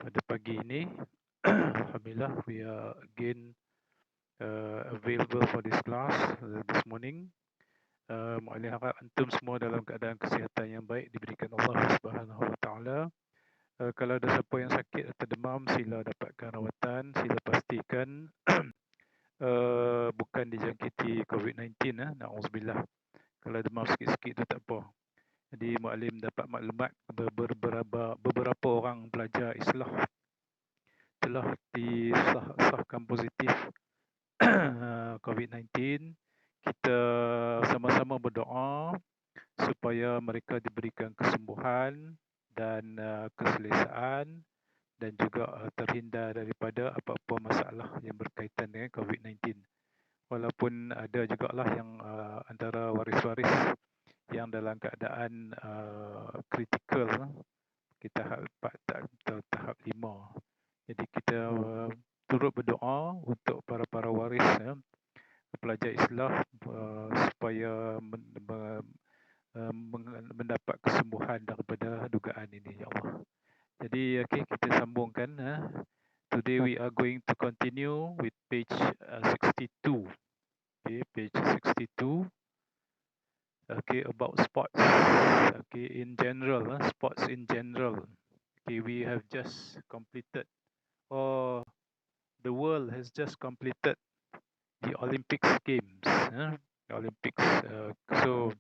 pada pagi ini. Alhamdulillah, we are again available for this class this morning. Mu'allim harap antum semua dalam keadaan kesihatan yang baik diberikan Allah Subhanahu Wa Taala. Kalau ada siapa yang sakit atau demam, sila dapatkan rawatan. Sila pastikan bukan dijangkiti COVID-19. Na'udzubillah. Kalau demam sikit-sikit tu tak apa. Jadi Mu'allim dapat maklumat beberapa orang pelajar Islah telah disahkan positif COVID-19. Kita sama-sama berdoa supaya mereka diberikan kesembuhan dan keselesaan dan juga terhindar daripada apa-apa masalah yang berkaitan dengan COVID-19. Walaupun ada jugalah yang antara waris-waris yang dalam keadaan kritikal, kita tahap 5. Jadi kita turut berdoa untuk para waris pelajar Islah supaya mendapat kesembuhan daripada dugaan ini, ya Allah. Jadi kita sambungkan. Today we are going to continue with page 62. Page 62. About sports. In general, sports in general. We have just completed, or the world has just completed the Olympics Games. Olympics. So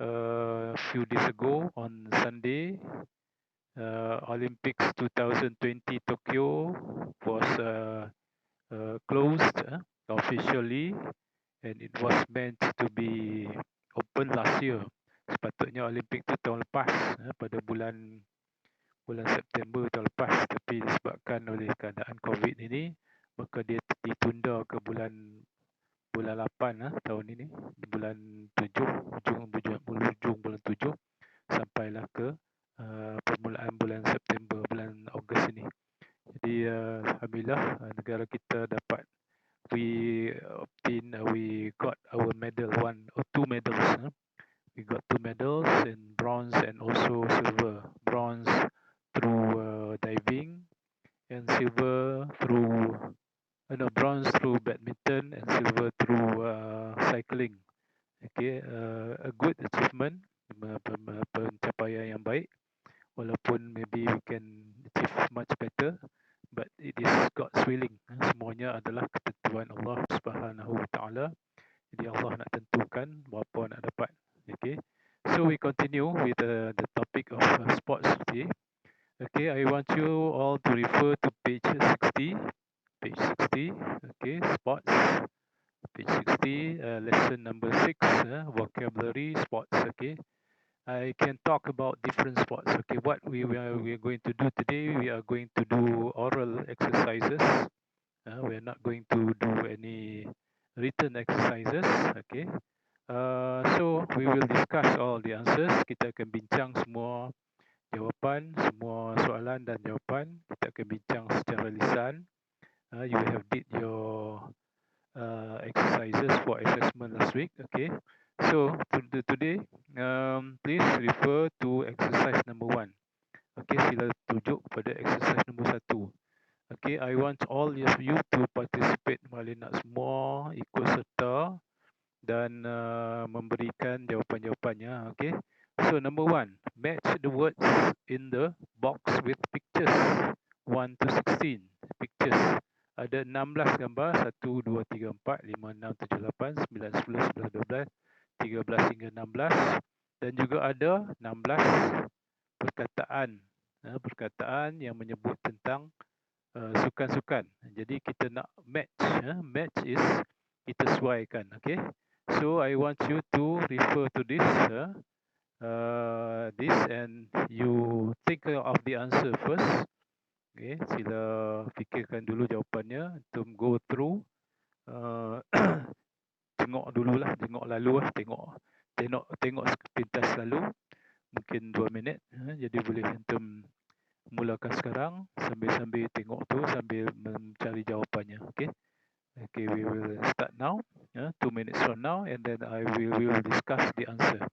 a few days ago on Sunday, Olympics 2020 Tokyo was closed officially, and it was meant to be open last year. Sepatutnya Olympic tu tahun lepas, pada bulan September tahun lepas, tapi disebabkan oleh keadaan COVID ini, maka dia ditunda ke bulan 8 tahun ini, di bulan 7, ujung bulan 7 sampailah ke permulaan bulan September, bulan Ogos ini. Jadi alhamdulillah, negara kita dapat, we got our medal, 1 or 2 medals. We got 2 medals in bronze and also silver. Bronze through diving, and silver through bronze through badminton, and silver through cycling. A good achievement, pencapaian yang baik. Walaupun maybe we can achieve much better, but it is God's willing. Semuanya adalah ketentuan Allah Subhanahu Wa Taala. Jadi Allah nak tentukan berapa nak dapat. So we continue with the topic of sports today. I want you all to refer to page 60. Page 60. Sports. Page 60. Lesson number 6. Vocabulary sports. I can talk about different sports. What we are going to do today, we are going to do oral exercises. We are not going to do any written exercises. So we will discuss all the answers. Kita akan bincang semua jawapan, semua soalan dan jawapan. Kita akan bincang secara lisan. You have did your exercises for assessment last week. So today, please refer to exercise number 1. Sila tujuk pada exercise number 1. I want all of you to participate. Malah nak semua ikut serta dan memberikan jawapan-jawapannya. So number 1, match the words in the box with pictures. 1 to 16 pictures. Ada 16 gambar. 1, 2, 3, 4, 5, 6, 7, 8, 9, 10, 11, 12, 13 hingga 16. Dan juga ada 16 perkataan yang menyebut tentang sukan-sukan. Jadi kita nak match. Match is kita sesuaikan. So I want you to refer to this and you think of the answer first. Sila fikirkan dulu jawapannya. Untuk go through, tengok dululah, tengok sepintas lalu, mungkin 2 minit. Jadi boleh antum mulakan sekarang sambil tengok tu, sambil mencari jawapannya. We will start now. 2 minutes from now, and then we will discuss the answer.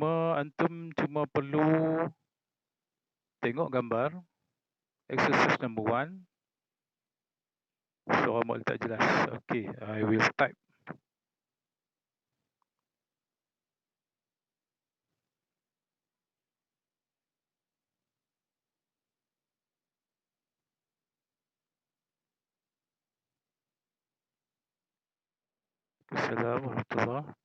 Antum cuma perlu tengok gambar exercise number 1. Suara Mak tak jelas. Okay, I will type. Assalamualaikum warahmatullahi.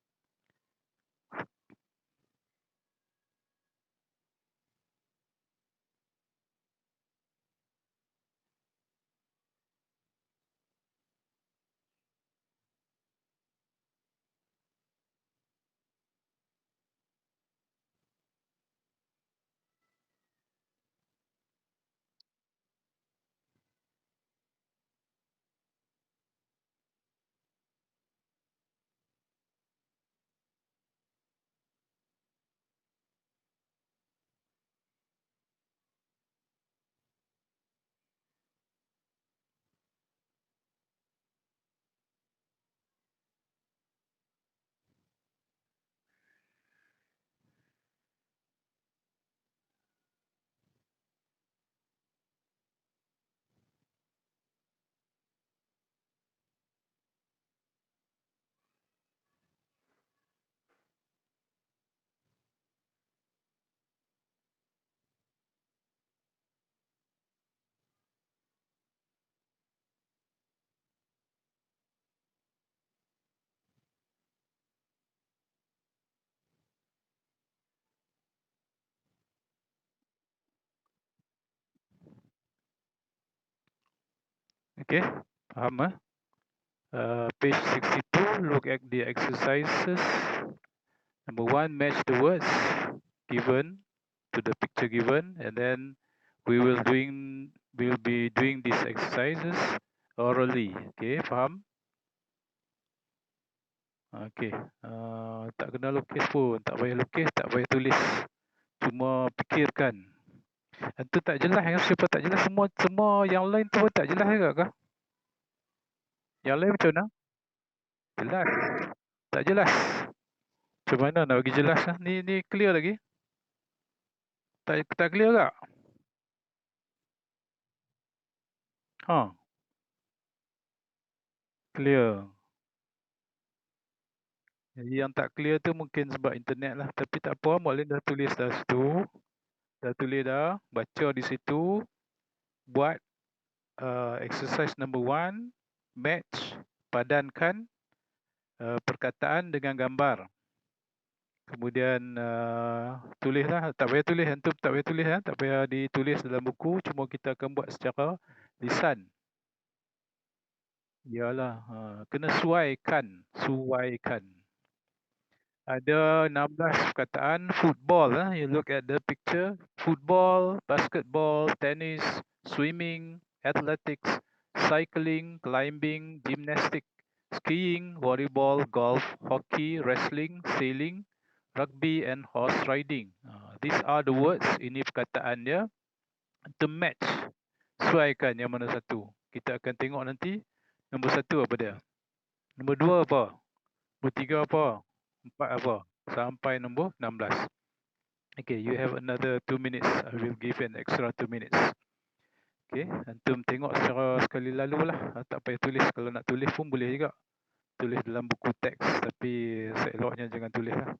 Okay, faham ah? Page 62, look at the exercises. Number 1, match the words given to the picture given, and then we'll be doing these exercises orally. Okay, faham? Okay. Tak kena lukis pun, tak payah lukis, tak payah tulis. Cuma fikirkan. Itu tak jelas kan? Siapa tak jelas, semua yang lain tu pun tak jelas juga kah? Yang lain macam mana? Jelas. Tak jelas. Macam mana nak bagi jelas lah? Ni clear lagi? Tak clear tak? Ha, clear. Jadi yang tak clear tu mungkin sebab internet lah. Tapi tak apa, Mak dah tulis dah situ. Dah tulis dah. Baca di situ. Buat exercise number 1. Match. Padankan perkataan dengan gambar. Kemudian tulislah. Tak payah tulis. Antum tak payah tulis. Tak payah ditulis dalam buku. Cuma kita akan buat secara lisan. Yalah. Kena suaikan. Suaikan. Ada 16 perkataan football. You look at the picture. Football, basketball, tennis, swimming, athletics, cycling, climbing, gymnastics, skiing, volleyball, golf, hockey, wrestling, sailing, rugby and horse riding. These are the words. Ini perkataan dia. To match. Sesuaikan yang mana satu. Kita akan tengok nanti. Nombor 1 apa dia? Nombor 2 apa? Nombor 3 apa? 4 apa? Sampai nombor 16. Okay, you have another 2 minutes. I will give an extra 2 minutes. Okay, antum tengok secara sekali lalu lah. Tak payah tulis. Kalau nak tulis pun boleh juga. Tulis dalam buku teks. Tapi seeloknya jangan tulis lah.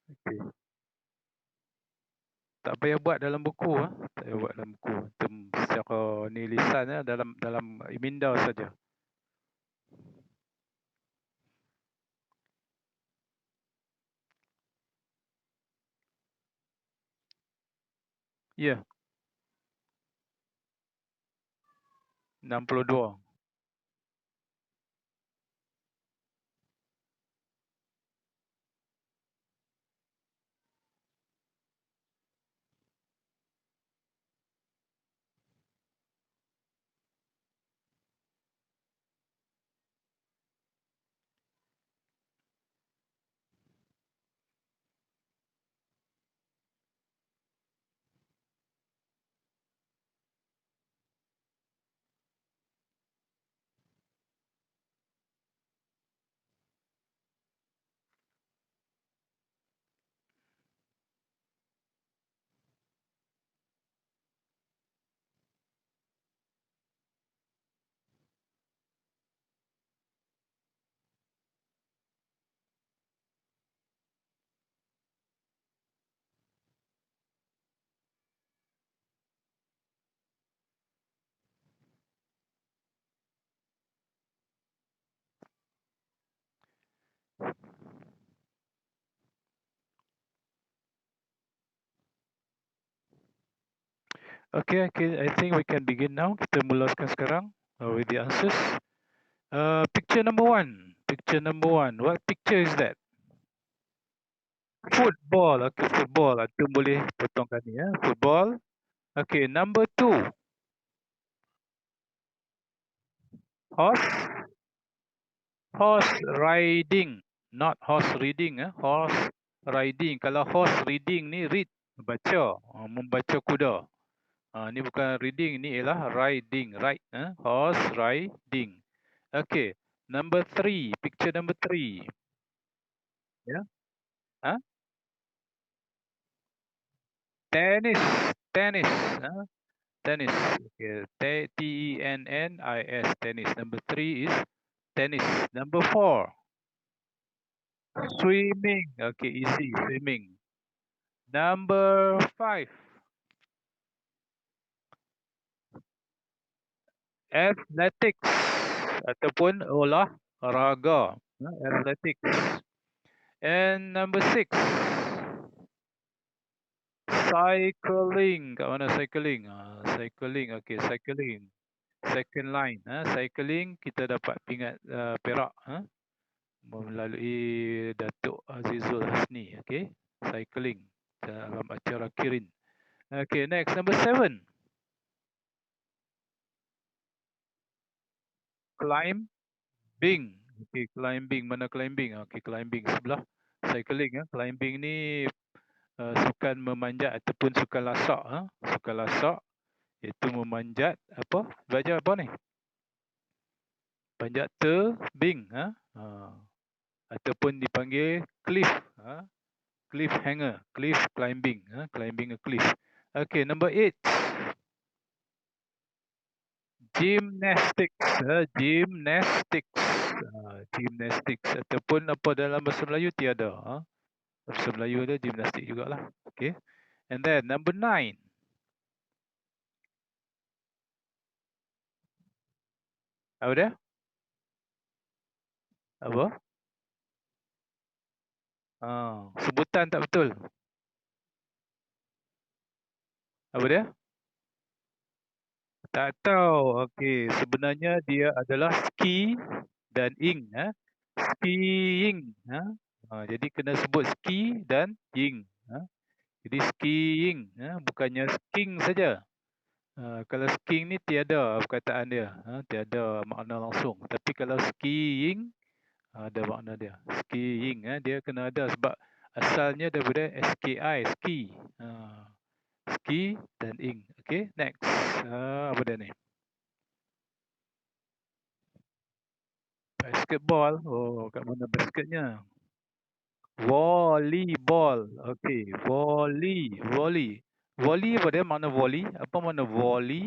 Okay. Tak payah buat dalam buku. Tak payah buat dalam buku. Antum secara ni lisan dalam minda saja. Ya. Yeah. 62. Okay, I think we can begin now. Kita mulaskan sekarang with the answers. Picture number one. Picture number one. What picture is that? Football. Okay, football. Antum boleh potongkan ni ya. Football. Okay, number two. Horse. Horse riding. Not horse reading. Horse riding. Kalau horse reading ni read. Baca. Membaca kuda. Ni bukan reading. Ni ialah riding. Ride. Horse riding. Okay. Number three. Picture number three. Ya. Ha? Tennis. Tennis. Tennis. Okay. Tennis. Tennis. Number three is tennis. Number four. Swimming. Okay. Easy. Swimming. Number five. Athletics. Ataupun olahraga. Athletics. And number six. Cycling. Kat mana cycling? Cycling. Okay. Cycling. Second line. Cycling. Kita dapat pingat Perak. Melalui Datuk Azizul Hasni. Okay. Cycling. Dalam acara Kirin. Okay. Next. Number seven. Climbing. Okay. Climbing. Mana climbing? Okay. Climbing sebelah. Cycling. Climbing ni sukan memanjat ataupun sukan lasak. Sukan lasak. Iaitu memanjat. Apa? Baca apa ni? Panjat tebing. Ataupun dipanggil cliff. Cliffhanger. Cliff climbing. Climbing a cliff. Okay. Number 8. Gymnastics. Gymnastics. Gymnastics. Ataupun apa dalam bahasa Melayu tiada. Bahasa Melayu ada gimnastik jugalah. Okay. And then number 9. Apa dia? Apa? Sebutan tak betul. Apa dia? Tak tahu. Okey, sebenarnya dia adalah ski dan ing. Skiing. Jadi kena sebut ski dan ing. Jadi skiing. Bukannya skiing saja. Kalau skiing ni tiada perkataan dia. Tiada makna langsung. Tapi kalau skiing, ada makna dia. Skiing. Dia kena ada sebab asalnya daripada SKI. Ski. Ski dan ing. Okay, next. Apa dia ni? Basketball. Oh, kat mana basketnya? Volleyball. Okay, volley. Volley apa dia? Makna volley? Apa makna volley?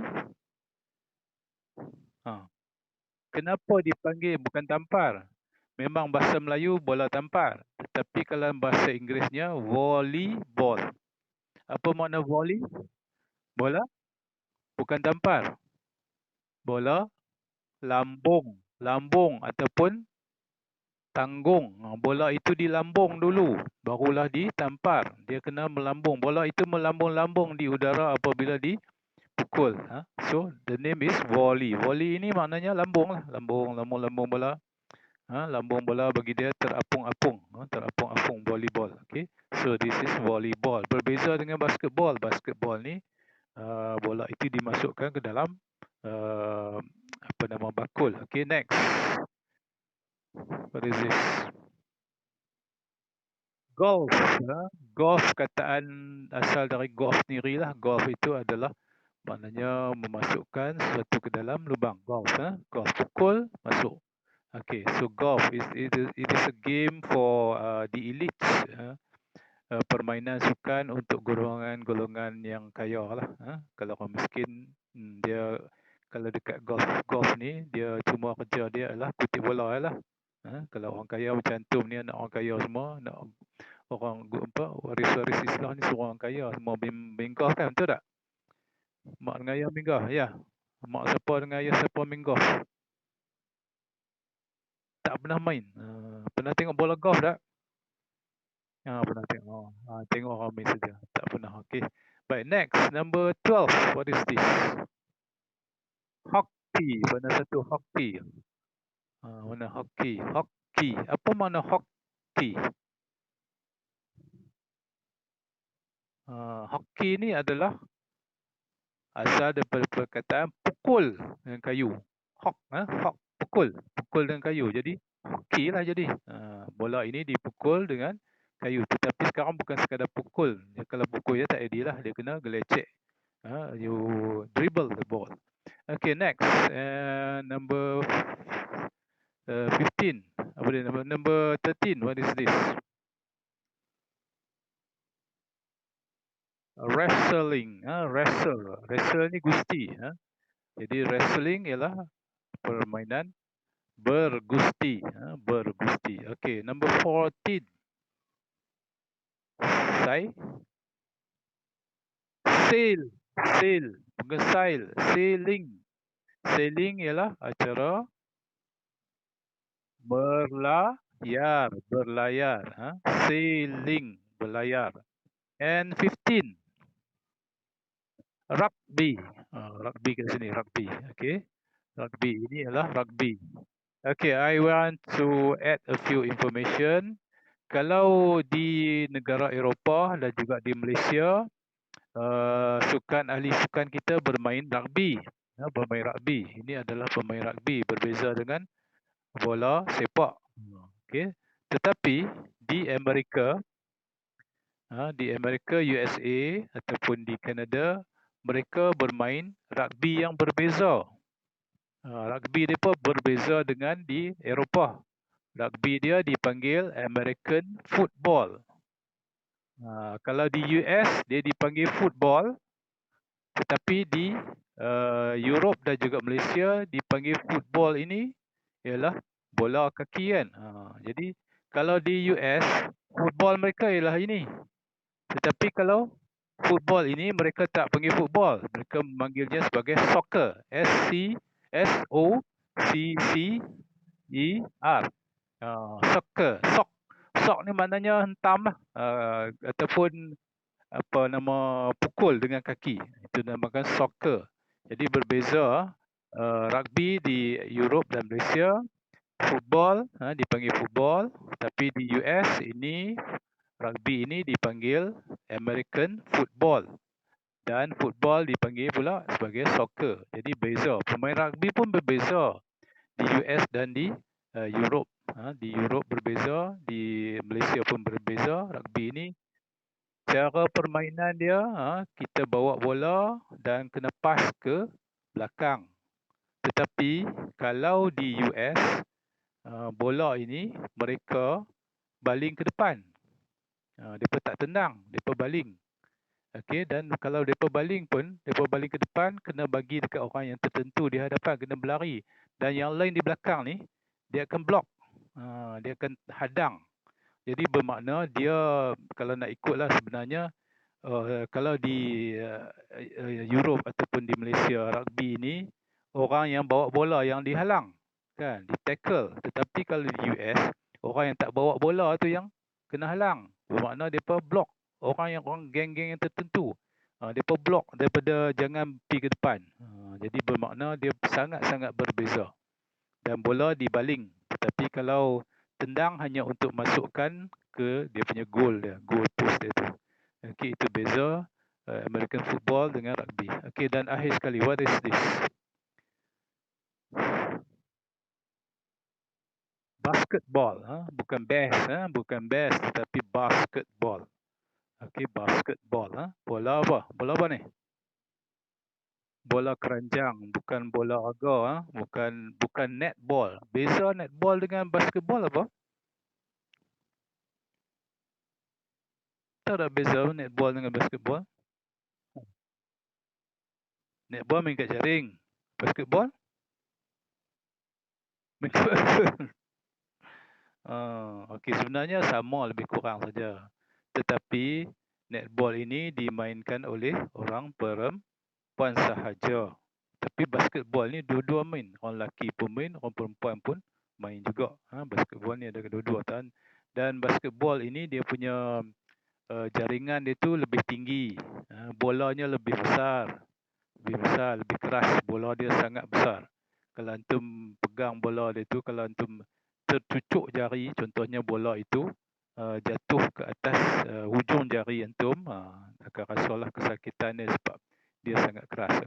Kenapa dipanggil bukan tampar? Memang bahasa Melayu bola tampar. Tapi kalau bahasa Inggerisnya volleyball. Apa makna volley? Bola? Bukan tampar. Bola lambung. Lambung ataupun tanggung. Bola itu dilambung dulu. Barulah ditampar. Dia kena melambung. Bola itu melambung-lambung di udara apabila dipukul. So, the name is volley. Volley ini maknanya lambung lah. Lambung bola. Lambung bola bagi dia terapung-apung. Terapung-apung volleyball. Okay. So, this is volleyball. Berbeza dengan basketball. Basketball ni, bola itu dimasukkan ke dalam bakul. Okay, next. What is this? Golf. Golf kataan asal dari golf sendiri lah. Golf itu adalah maknanya memasukkan sesuatu ke dalam lubang. Golf. Golf pukul, masuk. Okay, so golf it is a game for the elites. Permainan sukan untuk golongan yang kaya lah. Kalau orang miskin, dia kalau dekat golf ni, dia cuma kerja dia adalah kutip bola lah. Kalau orang kaya macam antum ni, anak orang kaya semua, nak orang waris-waris Islam ni semua orang kaya, semua main golf kan, betul tak? Mak dengan ayah main golf, ya. Mak siapa dengan ayah siapa main golf? Tak pernah main. Pernah tengok bola golf tak? Pernah tengok. Tengok orang main saja. Tak pernah. Okey. Baik, next. Number 12. What is this? Hockey. Mana satu hockey? Mana hockey? Hockey. Apa makna hockey? Hockey ni adalah asal daripada perkataan pukul dengan kayu. Hock, hock, pukul. Pukul dengan kayu. Jadi, hockey lah jadi. Bola ini dipukul dengan kayu. Tetapi sekarang bukan sekadar pukul. Kalau pukul dia tak ideal lah. Dia kena gelecek. You dribble the ball. Okay, next. Number 15. Apa dia? Number 13. What is this? Wrestling. Wrestle ni gusti. Jadi wrestling ialah permainan bergusti. Bergusti. Okay, number 14. Sail. Bukan sail. Sailing. Sailing ialah acara berlayar. Sailing. Berlayar. And 15. Rugby. Rugby kat sini. Rugby. Okay. Rugby. Ini adalah rugby. Okay, I want to add a few information. Kalau di negara Eropah dan juga di Malaysia, ahli sukan kita bermain rugby. Bermain rugby. Ini adalah pemain rugby. Berbeza dengan bola sepak. Okay. Tetapi di Amerika, USA ataupun di Kanada, mereka bermain rugby yang berbeza. Rugby mereka berbeza dengan di Eropah. Rugby dia dipanggil American football. Kalau di US dia dipanggil football, tetapi di Europe dan juga Malaysia dipanggil football ini ialah bola kaki kan. Jadi kalau di US football mereka ialah ini. Tetapi kalau football ini mereka tak panggil football, mereka memanggilnya sebagai soccer. SOCCER. Soccer. Sock ni maknanya hentam lah. Ataupun apa nama pukul dengan kaki. Itu dinamakan soccer. Jadi berbeza rugby di Europe dan Malaysia, football dipanggil football, tapi di US ini rugby ini dipanggil American football. Dan football dipanggil pula sebagai soccer. Jadi beza. Pemain rugby pun berbeza di US dan di Europe. Di Europe berbeza, di Malaysia pun berbeza. Rugby ini cara permainan dia, kita bawa bola dan kena pass ke belakang. Tetapi kalau di US, bola ini mereka baling ke depan. Mereka tak tendang, mereka baling. Okey, dan kalau mereka baling pun, mereka baling ke depan, kena bagi dekat orang yang tertentu di hadapan, kena berlari. Dan yang lain di belakang ni, dia akan block. Dia akan hadang. Jadi bermakna dia, kalau nak ikutlah sebenarnya, kalau di Europe ataupun di Malaysia, rugby ni, orang yang bawa bola yang dihalang. Kan, di tackle. Tetapi kalau di US, orang yang tak bawa bola tu yang kena halang. Bermakna mereka block. Orang geng-geng yang tertentu, mereka block daripada jangan pergi ke depan. Jadi bermakna dia sangat-sangat berbeza. Dan bola dibaling. Tetapi kalau tendang hanya untuk masukkan ke dia punya goal dia, goal post dia tu. Okey, itu beza American football dengan rugby. Okey, dan akhir sekali, what is this? Basketball. Bukan bass tetapi basketball. Okey, basketball. Bola apa? Bola apa ni? Bola keranjang, bukan bola agar. Bukan netball. Beza netball dengan basketball apa? Tahu tak beza netball dengan basketball? Netball main kat jaring. Basketball? Main kat okey, sebenarnya sama lebih kurang saja. Tetapi netball ini dimainkan oleh orang perempuan sahaja. Tapi basketball ni dua-dua main. Orang lelaki pun main, orang perempuan pun main juga. Basketball ni ada kedua-dua. Dan basketball ini dia punya jaringan dia tu lebih tinggi, bolanya lebih besar, lebih keras, bola dia sangat besar. Kalau antum pegang bola dia tu, kalau antum tercucuk jari, contohnya bola itu jatuh ke atas hujung jari antum, akan rasalah kesakitan dia sebab dia sangat keras.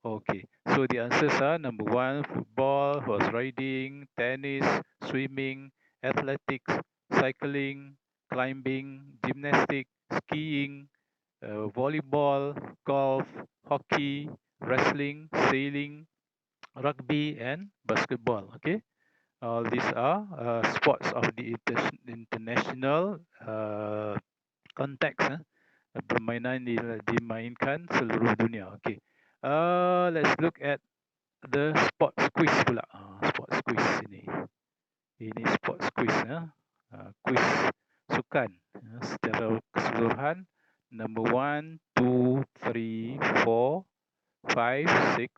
Okay, so the answers are number 1, football, horse riding, tennis, swimming, athletics, cycling, climbing, gymnastics, skiing, volleyball, golf, hockey, wrestling, sailing, rugby, and basketball. Okay, all these are sports of the international context. Permainan dimainkan seluruh dunia. Okay, let's look at the sports quiz pula. Sports quiz ini sports quiz. Quiz sukan secara keseluruhan. Number 1, 2, 3, 4, 5, 6,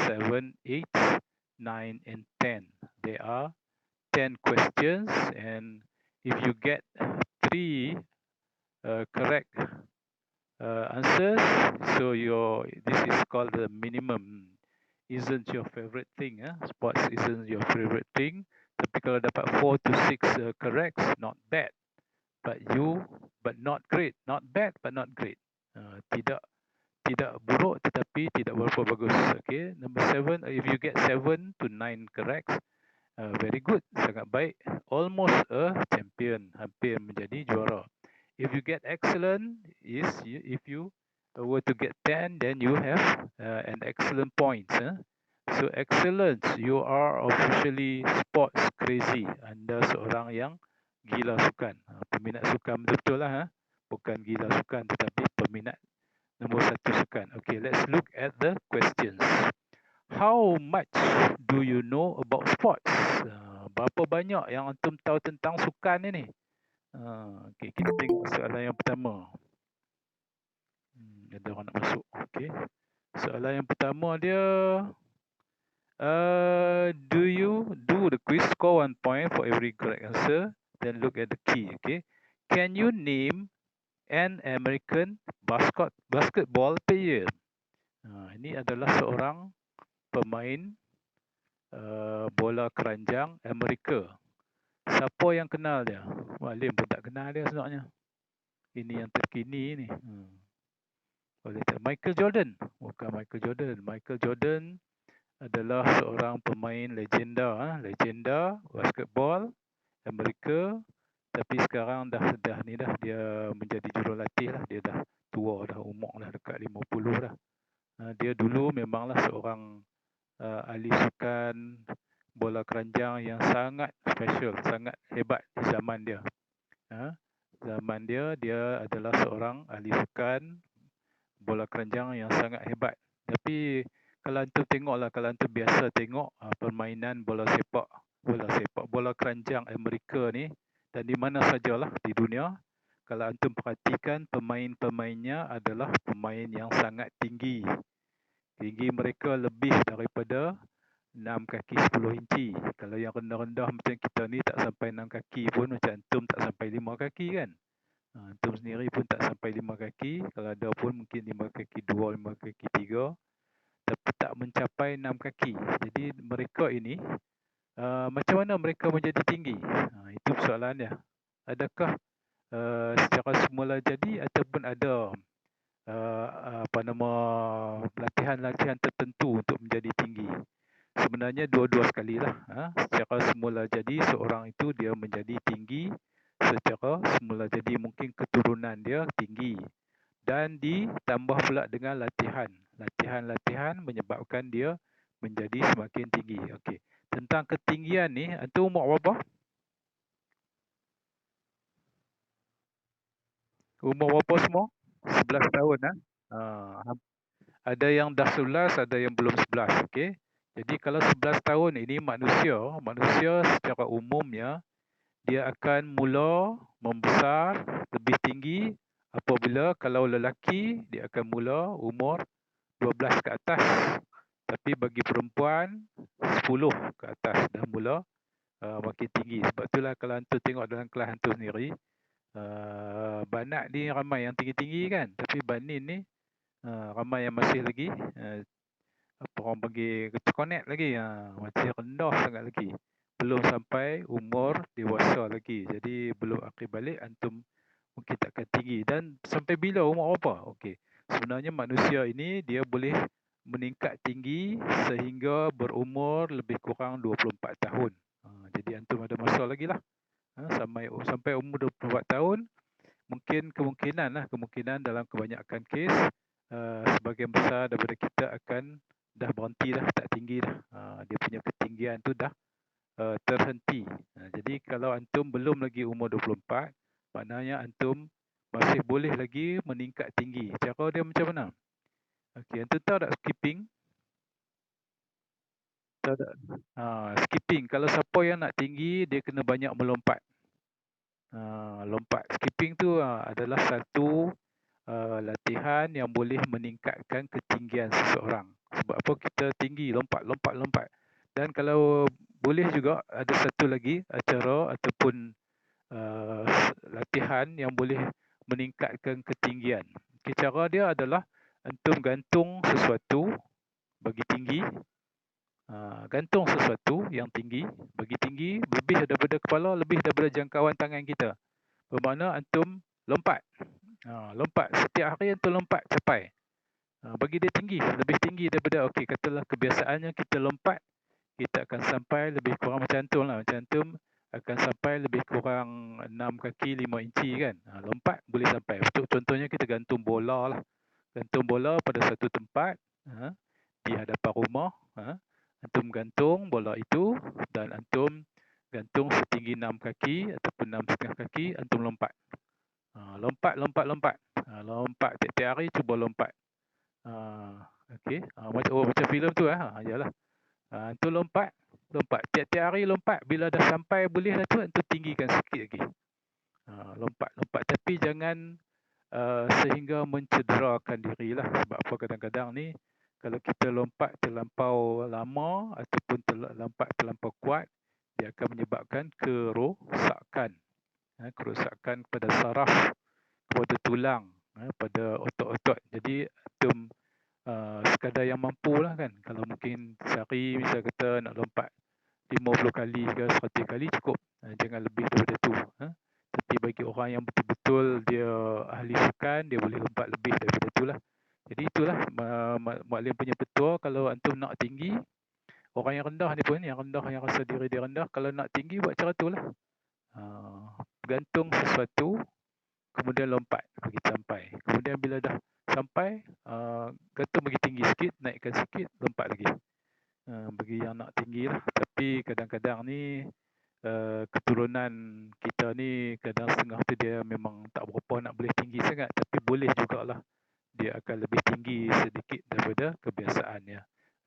7, 8, 9, and 10. There are 10 questions, and if you get 3 correct answers, so this is called the minimum. Isn't your favorite thing? Sports isn't your favorite thing. Tapi kalau dapat 4 to 6 correct, not bad. But not great. Not bad, but not great. Tidak buruk tetapi tidak berapa bagus. Okay, number 7. If you get 7 to 9 correct, very good, sangat baik. Almost a champion, hampir menjadi juara. If you get excellent, if you were to get 10, then you have an excellent point. So excellence, you are officially sports crazy. Anda seorang yang gila sukan. Peminat sukan betul lah. Bukan gila sukan tetapi peminat nombor 1 sukan. Okay, let's look at the questions. How much do you know about sports? Berapa banyak yang antum tahu tentang sukan ini? Okay, kita tengok soalan yang pertama. Ada orang nak masuk. Okay. Soalan yang pertama dia, do you do the quiz, score 1 point for every correct answer, then look at the key. Okay. Can you name an American basketball player? Ini adalah seorang pemain bola keranjang Amerika. Siapa yang kenal dia? Lim pun tak kenal dia sebenarnya. Ini yang terkini ni. Michael Jordan. Bukan Michael Jordan. Michael Jordan adalah seorang pemain legenda, legenda basketball Amerika. Tapi sekarang dah dia menjadi jurulatih lah. Dia dah tua dah, umur dah dekat 50 dah. Dia dulu memanglah seorang ahli sukan bola keranjang yang sangat special, sangat hebat di zaman dia. Zaman dia adalah seorang ahli sukan bola keranjang yang sangat hebat. Tapi kalau antum tengoklah, kalau antum biasa tengok permainan bola keranjang Amerika ni, dan di mana sajalah di dunia, kalau antum perhatikan pemain-pemainnya adalah pemain yang sangat tinggi. Tinggi mereka lebih daripada 6 kaki 10 inci. Kalau yang rendah-rendah macam kita ni tak sampai 6 kaki pun, macam antum tak sampai 5 kaki kan. Antum sendiri pun tak sampai 5 kaki. Kalau ada pun mungkin 5 kaki 2, 5 kaki 3. Tapi tak mencapai 6 kaki. Jadi mereka ini, macam mana mereka menjadi tinggi? Itu soalannya. Adakah secara semula jadi ataupun ada latihan-latihan tertentu untuk menjadi tinggi? Sebenarnya dua-dua sekali lah. Secara semula jadi seorang itu dia menjadi tinggi. Secara semula jadi mungkin keturunan dia tinggi. Dan ditambah pula dengan latihan. Latihan-latihan menyebabkan dia menjadi semakin tinggi. Okey. Tentang ketinggian ni, antum umur berapa? Umur berapa semua? 11 tahun. Ada yang dah 11, ada yang belum 11. Okey. Jadi kalau 11 tahun ini manusia secara umumnya dia akan mula membesar lebih tinggi apabila kalau lelaki dia akan mula umur 12 ke atas. Tapi bagi perempuan 10 ke atas dah mula makin tinggi. Sebab itulah kalau antum tengok dalam kelas antum sendiri, Banat ni ramai yang tinggi-tinggi kan, tapi banin ni ramai yang masih lagi apa orang panggil coconut lagi, masih rendah sangat lagi. Belum sampai umur dewasa lagi. Jadi belum akil balik, antum mungkin takkan tinggi. Dan sampai bila, umur apa? Okey. Sebenarnya manusia ini dia boleh meningkat tinggi sehingga berumur lebih kurang 24 tahun. Jadi antum ada masa lagi lah. Sampai umur 24 tahun, kemungkinan dalam kebanyakan kes sebahagian besar daripada kita akan dah berhenti dah, tak tinggi dah. Dia punya ketinggian tu dah terhenti. Jadi kalau antum belum lagi umur 24, maknanya antum masih boleh lagi meningkat tinggi. Cara dia macam mana? Okey, antum tahu tak skipping? Tahu tak? Skipping. Kalau siapa yang nak tinggi, dia kena banyak melompat. Lompat. Skipping tu adalah satu latihan yang boleh meningkatkan ketinggian seseorang. Sebab apa? Kita tinggi, lompat. Dan kalau boleh juga ada satu lagi cara ataupun uh, latihan yang boleh meningkatkan ketinggian. Okay, cara dia adalah antum gantung sesuatu bagi tinggi, gantung sesuatu yang tinggi, bagi tinggi, lebih daripada kepala, lebih daripada jangkauan tangan kita. Bermakna antum lompat. Lompat. Setiap hari antum lompat capai. Bagi dia tinggi, lebih tinggi daripada, okey, katalah kebiasaannya kita lompat, kita akan sampai lebih kurang macam antum lah. Macam antum akan sampai lebih kurang 6 kaki 5 inci kan. Lompat boleh sampai. Untuk contohnya kita gantung bola lah. Gantung bola pada satu tempat di hadapan rumah. Antum gantung bola itu dan antum gantung setinggi 6 kaki ataupun 6,5 kaki, antum lompat. Lompat. Lompat tiap-tiap hari, cuba lompat. Okey. Macam filem tu yalah. Antum lompat. Tiap-tiap hari lompat. Bila dah sampai boleh dah tu, antum tinggikan sikit lagi. Lompat. Tapi jangan sehingga mencederakan diri lah. Sebab apa, kadang-kadang ni kalau kita lompat terlampau lama ataupun lompat terlampau kuat, dia akan menyebabkan kerosakan. Kerosakan pada saraf, kepada tulang, pada otot-otot. Jadi antum sekadar yang mampu lah kan. Kalau mungkin sehari misal kata nak lompat 50 kali ke 100 kali cukup. Jangan lebih daripada tu. Tapi bagi orang yang betul-betul dia ahli sukan, dia boleh lompat lebih daripada tu lah. Jadi itulah Muallim punya petua. Kalau antum nak tinggi, orang yang rendah ni pun, yang rasa diri dia rendah, kalau nak tinggi buat cara tu lah. Gantung sesuatu, kemudian lompat bagi sampai. Kemudian bila dah sampai, gantung bagi tinggi sikit, naikkan sikit, lompat lagi. Bagi yang nak tinggi lah. Tapi kadang-kadang ni keturunan kita ni kadang setengah tu dia memang tak berapa nak boleh tinggi sangat, tapi boleh jugalah dia akan lebih tinggi sedikit daripada kebiasaannya.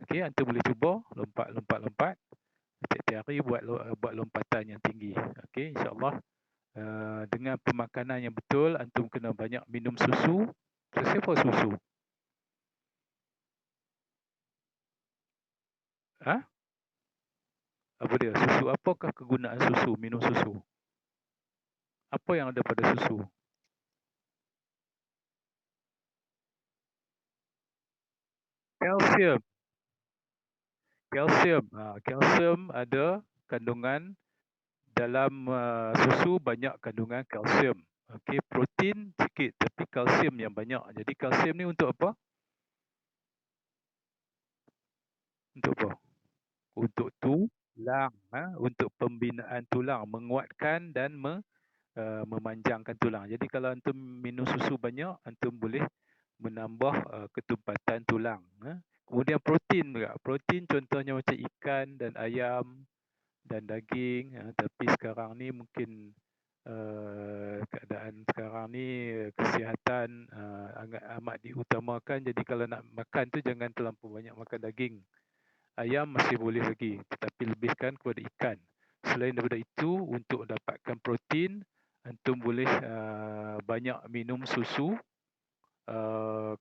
Okey, antum boleh cuba lompat. Setiap hari buat lompatan yang tinggi. Okey, insya-Allah dengan pemakanan yang betul, antum kena banyak minum susu. Siapa susu? Apa dia? Susu, apakah kegunaan susu, minum susu? Apa yang ada pada susu? Kalsium. Kalsium ada kandungan dalam susu, banyak kandungan kalsium. Okey, protein sikit tapi kalsium yang banyak. Jadi kalsium ni untuk apa? Untuk apa? Untuk tulang, untuk pembinaan tulang, menguatkan dan memanjangkan tulang. Jadi kalau antum minum susu banyak, antum boleh menambah ketumpatan tulang. Kemudian protein juga. Protein contohnya macam ikan dan ayam dan daging. Tapi sekarang ni mungkin keadaan sekarang ni kesihatan amat diutamakan. Jadi kalau nak makan tu jangan terlampau banyak makan daging. Ayam masih boleh lagi, tetapi lebihkan kepada ikan. Selain daripada itu, untuk dapatkan protein, antum boleh banyak minum susu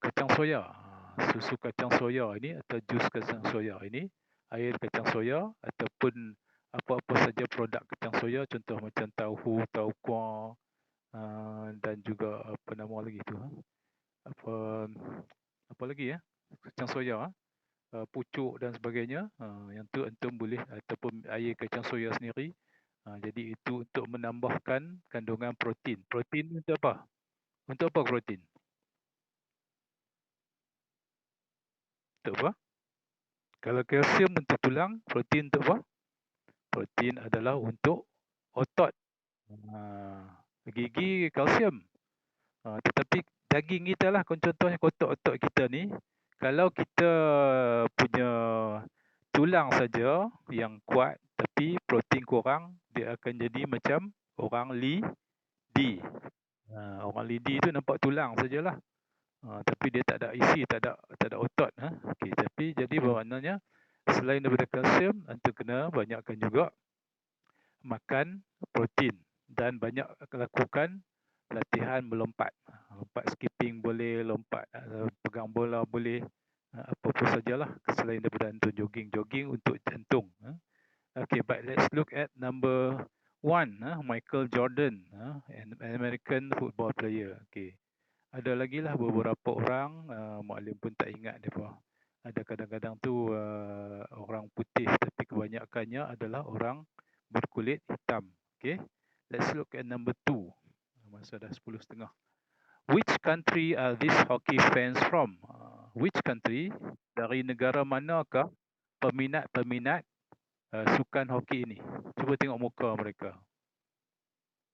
kacang soya. Susu kacang soya ini atau jus kacang soya ini, air kacang soya ataupun apa-apa saja produk kacang soya, contoh macam tahu kuah, dan juga apa nama lagi tu, apa apa lagi ya, kacang soya, pucuk dan sebagainya. Yang tu antum boleh, ataupun air kacang soya sendiri. Jadi itu untuk menambahkan kandungan protein. Protein untuk apa? Untuk apa protein? Untuk apa? Kalau kalsium untuk tulang, protein untuk apa? Protein adalah untuk otot. Gigi kalsium. Tetapi daging kita lah, contohnya otot-otot kita ni, kalau kita punya tulang saja yang kuat tapi protein kurang, dia akan jadi macam orang lidi. Orang lidi tu nampak tulang sajalah. Tapi dia tak ada isi, tak ada otot. Okay, tapi jadi bermaknanya selain daripada kalsium, antum kena banyakkan juga makan protein dan banyak lakukan latihan melompat. Lompat skipping boleh, lompat pegang bola boleh, apa-apa sajalah selain daripada antum jogging. Jogging untuk jantung. Okay, but let's look at number 1, Michael Jordan, an American football player. Okay. Ada lagi lah beberapa orang, Maklim pun tak ingat dia. Ada kadang-kadang tu orang putih tapi kebanyakannya adalah orang berkulit hitam. Okay. Let's look at number 2. Masa dah 10.30. Which country are these hockey fans from? Which country? Dari negara manakah peminat-peminat sukan hoki ini? Cuba tengok muka mereka.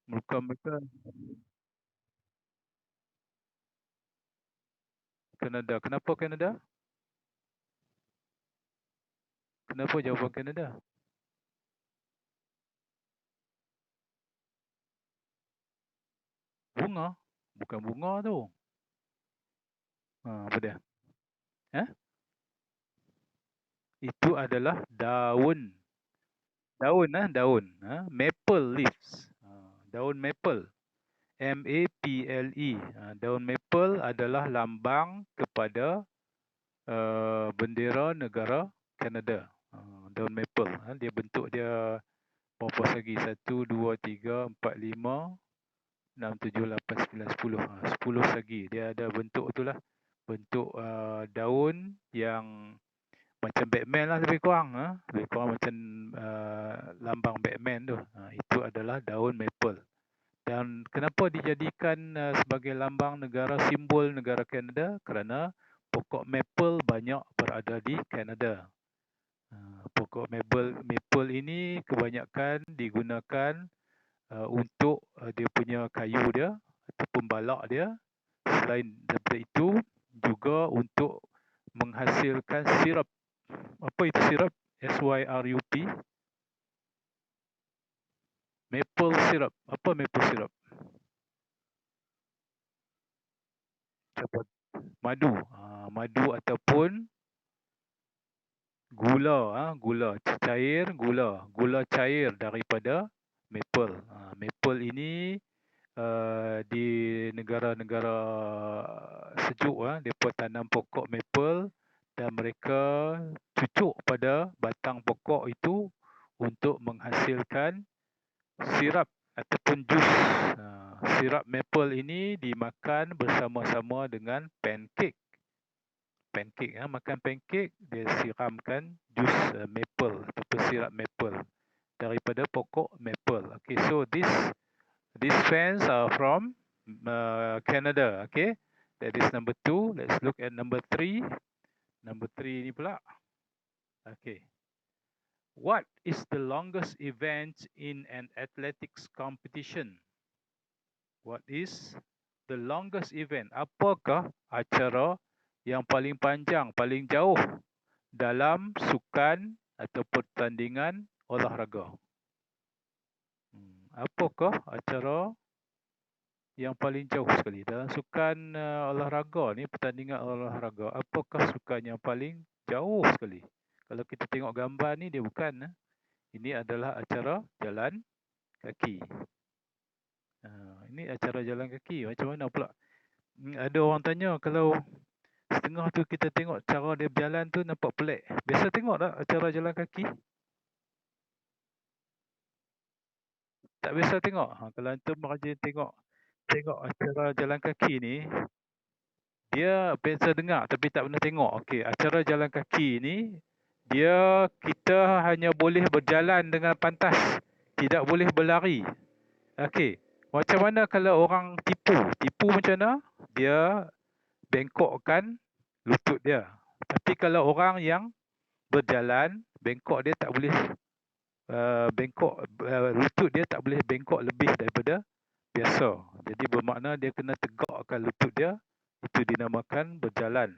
Muka mereka Kanada. Kenapa Kanada? Kenapa jawapan Kanada? Bunga? Bukan bunga tu. Apa dia? Itu adalah daun. Daun. Daun. Maple leaves. Daun maple. M-A-P-L-E. Daun maple adalah lambang kepada bendera negara Kanada. Daun maple. Dia bentuk dia berapa segi? 1, 2, 3, 4, 5, 6, 7, 8, 9, 10. 10 segi. Dia ada bentuk tu lah. Bentuk daun yang macam Batman lah lebih kurang. Lebih kurang macam lambang Batman tu. Itu adalah daun maple. Dan kenapa dijadikan sebagai lambang negara, simbol negara Kanada? Kerana pokok maple banyak berada di Kanada. Pokok maple ini kebanyakan digunakan untuk dia punya kayu dia ataupun balak dia. Selain daripada itu, juga untuk menghasilkan sirap. Apa itu sirap? SYRUP. Maple syrup. Apa maple syrup? Madu. Madu ataupun gula. Gula cair, gula cair daripada maple. Maple ini di negara-negara sejuk, mereka tanam pokok maple dan mereka cucuk pada batang pokok itu untuk menghasilkan sirap ataupun jus. Sirap maple ini dimakan bersama-sama dengan pancake. Makan pancake, dia siramkan jus maple ataupun sirap maple daripada pokok maple. Okay, so these fans are from Canada. Okay, that is number 2. Let's look at number 3. Number 3 ni pula. Okay. What is the longest event in an athletics competition? What is the longest event? Apakah acara yang paling panjang, paling jauh dalam sukan atau pertandingan olahraga? Apakah acara yang paling jauh sekali dalam sukan olahraga ni, pertandingan olahraga? Apakah sukan yang paling jauh sekali? Kalau kita tengok gambar ni, dia bukan. Ini adalah acara jalan kaki. Ini acara jalan kaki. Macam mana pula? Ada orang tanya, kalau setengah tu kita tengok cara dia berjalan tu nampak pelik. Biasa tengok tak acara jalan kaki? Tak biasa tengok. Kalau antum rajin tengok tengok acara jalan kaki ni, dia biasa dengar tapi tak pernah tengok. Okey, acara jalan kaki ni, kita hanya boleh berjalan dengan pantas, tidak boleh berlari. Okey, macam mana kalau orang tipu? Tipu macam mana? Dia bengkokkan lutut dia. Tapi kalau orang yang berjalan, bengkok dia tak boleh lutut dia tak boleh bengkok lebih daripada biasa. Jadi bermakna dia kena tegakkan lutut dia, itu dinamakan berjalan.